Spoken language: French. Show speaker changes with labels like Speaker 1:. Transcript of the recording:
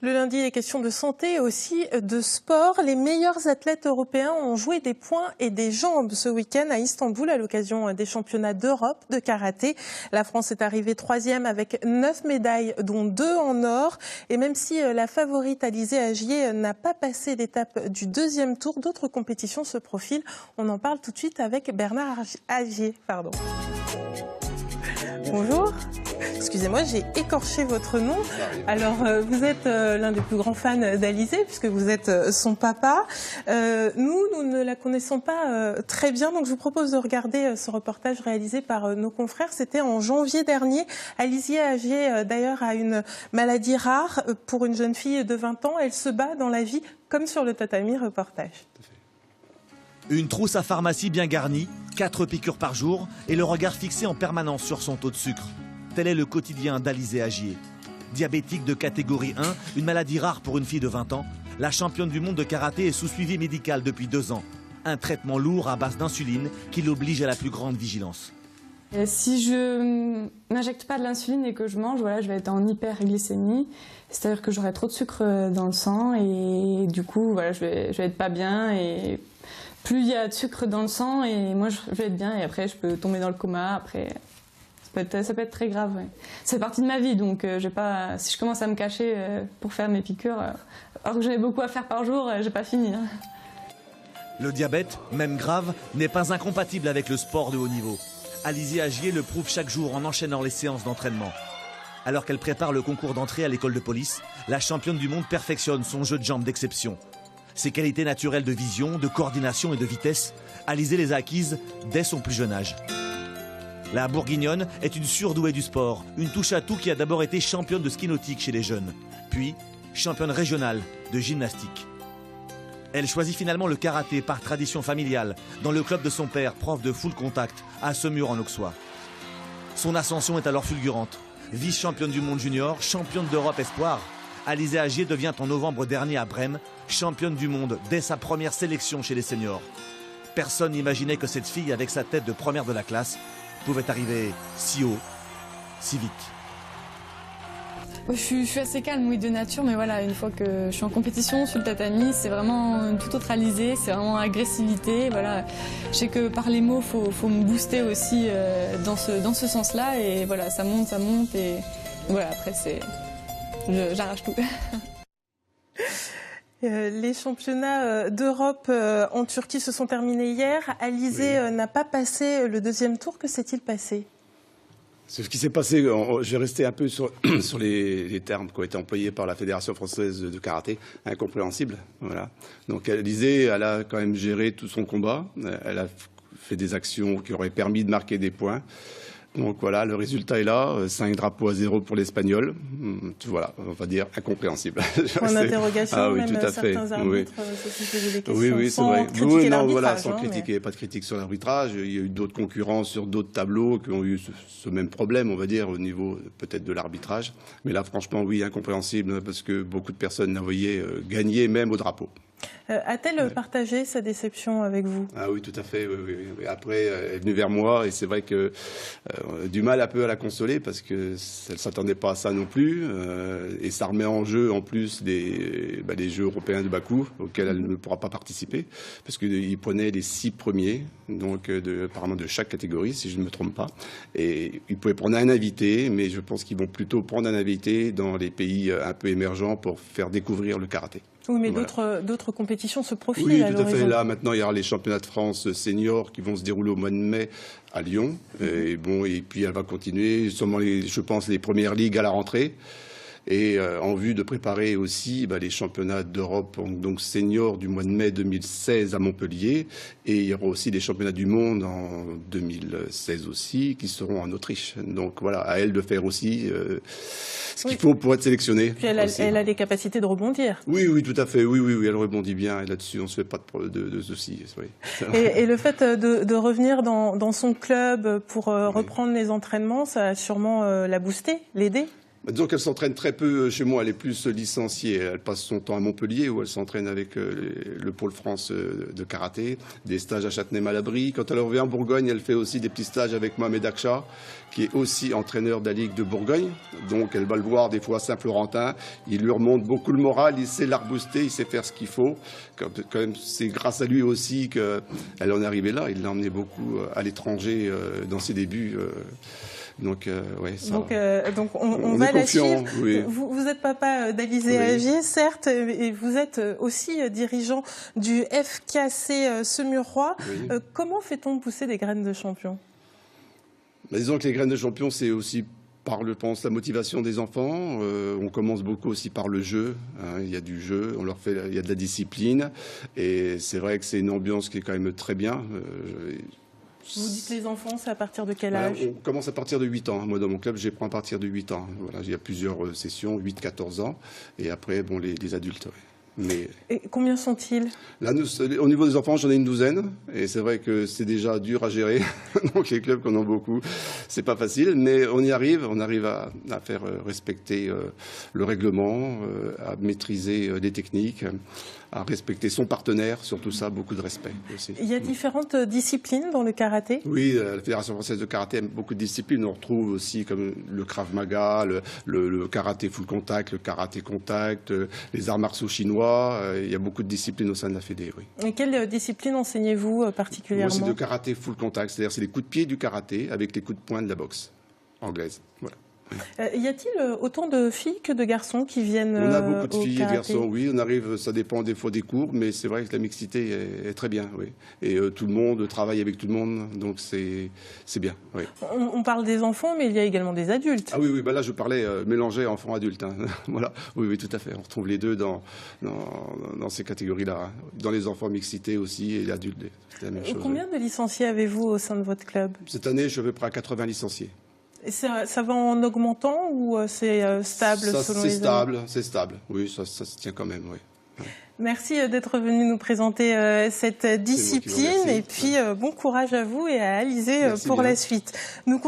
Speaker 1: Le lundi, il est question de santé et aussi de sport. Les meilleurs athlètes européens ont joué des poings et des jambes ce week-end à Istanbul à l'occasion des championnats d'Europe de karaté. La France est arrivée 3e avec 9 médailles, dont 2 en or. Et même si la favorite Alizé Agier n'a pas passé l'étape du 2e tour, d'autres compétitions se profilent. On en parle tout de suite avec Bernard Agier. Bonjour. Excusez-moi, j'ai écorché votre nom. Alors, vous êtes l'un des plus grands fans d'Alizé, puisque vous êtes son papa. Nous ne la connaissons pas très bien, donc je vous propose de regarder ce reportage réalisé par nos confrères. C'était en janvier dernier. Alizé Agier, d'ailleurs, a une maladie rare pour une jeune fille de 20 ans. Elle se bat dans la vie, comme sur le tatami. Reportage.
Speaker 2: Une trousse à pharmacie bien garnie, 4 piqûres par jour et le regard fixé en permanence sur son taux de sucre. Tel est le quotidien d'Alizé Agier. Diabétique de catégorie 1, une maladie rare pour une fille de 20 ans, la championne du monde de karaté est sous suivi médical depuis 2 ans. Un traitement lourd à base d'insuline qui l'oblige à la plus grande vigilance.
Speaker 3: Si je n'injecte pas de l'insuline et que je mange, voilà, je vais être en hyperglycémie. C'est-à-dire que j'aurai trop de sucre dans le sang et du coup, voilà, je vais être pas bien. Et plus il y a de sucre dans le sang, et moi je vais être bien. Et après, je peux tomber dans le coma. Après, ça peut être très grave. Ouais. C'est partie de ma vie, donc si je commence à me cacher pour faire mes piqûres, alors que j'avais beaucoup à faire par jour, j'ai pas fini. Hein.
Speaker 2: Le diabète, même grave, n'est pas incompatible avec le sport de haut niveau. Alizé Agier le prouve chaque jour en enchaînant les séances d'entraînement. Alors qu'elle prépare le concours d'entrée à l'école de police, la championne du monde perfectionne son jeu de jambes d'exception. Ses qualités naturelles de vision, de coordination et de vitesse, Alizé les a acquises dès son plus jeune âge. La Bourguignonne est une surdouée du sport, une touche-à-tout qui a d'abord été championne de ski nautique chez les jeunes, puis championne régionale de gymnastique. Elle choisit finalement le karaté par tradition familiale, dans le club de son père, prof de full contact, à Semur en Auxois. Son ascension est alors fulgurante. Vice-championne du monde junior, championne d'Europe espoir, Alizé Agier devient en novembre dernier à Brême championne du monde dès sa première sélection chez les seniors. Personne n'imaginait que cette fille, avec sa tête de première de la classe, pouvait arriver si haut, si vite.
Speaker 3: Je suis assez calme, oui, de nature, mais voilà, une fois que je suis en compétition sur le tatami, c'est vraiment tout autre Alizé, c'est vraiment agressivité. Voilà. Je sais que par les mots, faut me booster aussi dans ce sens-là, et voilà, ça monte, et voilà, après, j'arrache tout.
Speaker 1: Les championnats d'Europe en Turquie se sont terminés hier. Alizé n'a pas passé le 2e tour. Que s'est-il passé ?
Speaker 4: C'est ce qui s'est passé. Je vais rester un peu sur les termes qui ont été employés par la Fédération française de karaté, incompréhensible. Voilà. Donc Alizé, elle a quand même géré tout son combat. Elle a fait des actions qui auraient permis de marquer des points. Donc voilà, le résultat est là, 5 drapeaux à 0 pour l'Espagnol. Voilà, on va dire incompréhensible.
Speaker 1: En interrogation,
Speaker 4: ah, oui,
Speaker 1: même
Speaker 4: tout à fait.
Speaker 1: certains arbitres se sont posés des questions.
Speaker 4: Oui, c'est
Speaker 1: sans
Speaker 4: vrai.
Speaker 1: critiquer l'arbitrage.
Speaker 4: Voilà, sans critiquer, pas de critique sur l'arbitrage. Il y a eu d'autres concurrents sur d'autres tableaux qui ont eu ce même problème, on va dire, au niveau peut-être de l'arbitrage. Mais là, franchement, oui, incompréhensible, parce que beaucoup de personnes la voyaient gagner même au drapeau.
Speaker 1: A-t-elle partagé sa déception avec vous ?
Speaker 4: Ah oui, tout à fait. Oui. Après, elle est venue vers moi et c'est vrai que du mal un peu à la consoler parce que elle ne s'attendait pas à ça non plus. Et ça remet en jeu en plus les Jeux européens de Bakou auxquels elle ne pourra pas participer parce qu'ils prenaient les 6 premiers, donc apparemment de chaque catégorie, si je ne me trompe pas. Et ils pouvaient prendre un invité, mais je pense qu'ils vont plutôt prendre un invité dans les pays un peu émergents pour faire découvrir le karaté.
Speaker 1: Oui, mais voilà. D'autres compétitions se profilent.
Speaker 4: Oui, tout à fait. Là, maintenant, il y aura les championnats de France seniors qui vont se dérouler au mois de mai à Lyon. Et puis, elle va continuer, sûrement, je pense, les premières ligues à la rentrée. Et en vue de préparer aussi les championnats d'Europe donc seniors du mois de mai 2016 à Montpellier. Et il y aura aussi les championnats du monde en 2016 aussi, qui seront en Autriche. Donc voilà, à elle de faire aussi ce qu'il faut pour être sélectionnée.
Speaker 1: Puis elle a les capacités de rebondir.
Speaker 4: Oui, tout à fait. Oui, elle rebondit bien. Et là-dessus, on ne se fait pas de soucis. Oui.
Speaker 1: Et le fait de revenir dans son club pour reprendre les entraînements, ça a sûrement la boosté, l'aider ?
Speaker 4: Disons qu'elle s'entraîne très peu chez moi, elle est plus licenciée. Elle passe son temps à Montpellier où elle s'entraîne avec le pôle France de karaté, des stages à Châtenay-Malabry. Quand elle revient en Bourgogne, elle fait aussi des petits stages avec Mohamed Aksha, qui est aussi entraîneur de la Ligue de Bourgogne. Donc elle va le voir des fois à Saint-Florentin, il lui remonte beaucoup le moral, il sait la rebooster, il sait faire ce qu'il faut. Quand même, c'est grâce à lui aussi qu'elle en est arrivée là. Il l'a emmené beaucoup à l'étranger dans ses débuts. Donc, ouais, ça,
Speaker 1: donc on va la suivre.
Speaker 4: Oui.
Speaker 1: Vous êtes papa d'Alizé Agier, certes, et vous êtes aussi dirigeant du FKC Saumurois.
Speaker 4: Oui.
Speaker 1: Comment fait-on pousser des graines de champion?
Speaker 4: Disons que les graines de champion, c'est aussi par, je pense, la motivation des enfants. On commence beaucoup aussi par le jeu. Hein, il y a du jeu, il y a de la discipline. Et c'est vrai que c'est une ambiance qui est quand même très bien.
Speaker 1: Vous dites les enfants, c'est à partir de quel âge?
Speaker 4: On commence à partir de 8 ans. Moi, dans mon club, j'y prends à partir de 8 ans. Voilà, il y a plusieurs sessions, 8-14 ans. Et après, bon, les adultes. Ouais. Mais
Speaker 1: et combien sont-ils?
Speaker 4: là, au niveau des enfants, j'en ai une douzaine. Et c'est vrai que c'est déjà dur à gérer. Donc, les clubs qu'on a beaucoup, c'est pas facile. Mais on y arrive. On arrive à faire respecter le règlement, à maîtriser des techniques, à respecter son partenaire. Surtout ça, beaucoup de respect aussi.
Speaker 1: Il y a différentes disciplines dans le karaté?
Speaker 4: Oui, la Fédération française de karaté aime beaucoup de disciplines. On retrouve aussi comme le Krav Maga, le karaté full contact, le karaté contact, les arts martiaux chinois. Il y a beaucoup de disciplines au sein de la Fédé, oui.
Speaker 1: Et quelle discipline enseignez-vous particulièrement?
Speaker 4: Moi, c'est le karaté full contact, c'est-à-dire c'est les coups de pied du karaté avec les coups de poing de la boxe anglaise. Voilà.
Speaker 1: Y a-t-il autant de filles que de garçons qui viennent
Speaker 4: On a beaucoup de filles et de
Speaker 1: karaté?
Speaker 4: garçons, oui. On arrive, ça dépend des fois des cours, mais c'est vrai que la mixité est très bien, oui. Et tout le monde travaille avec tout le monde, donc c'est bien, oui.
Speaker 1: On parle des enfants, mais il y a également des adultes.
Speaker 4: Ah oui, oui, bah là je parlais mélanger enfants-adultes. Hein. Voilà, oui, oui, tout à fait. On retrouve les deux dans ces catégories-là. Hein. Dans les enfants mixité aussi et les adultes, c'est la même chose.
Speaker 1: Combien de licenciés avez-vous au sein de votre club?
Speaker 4: Cette année, je suis à peu près à 80 licenciés.
Speaker 1: Et ça va en augmentant ou c'est stable selon les années?
Speaker 4: C'est stable. Oui, ça se tient quand même, oui.
Speaker 1: Merci d'être venu nous présenter cette discipline et puis bon courage à vous et à Alizé pour la suite. Nous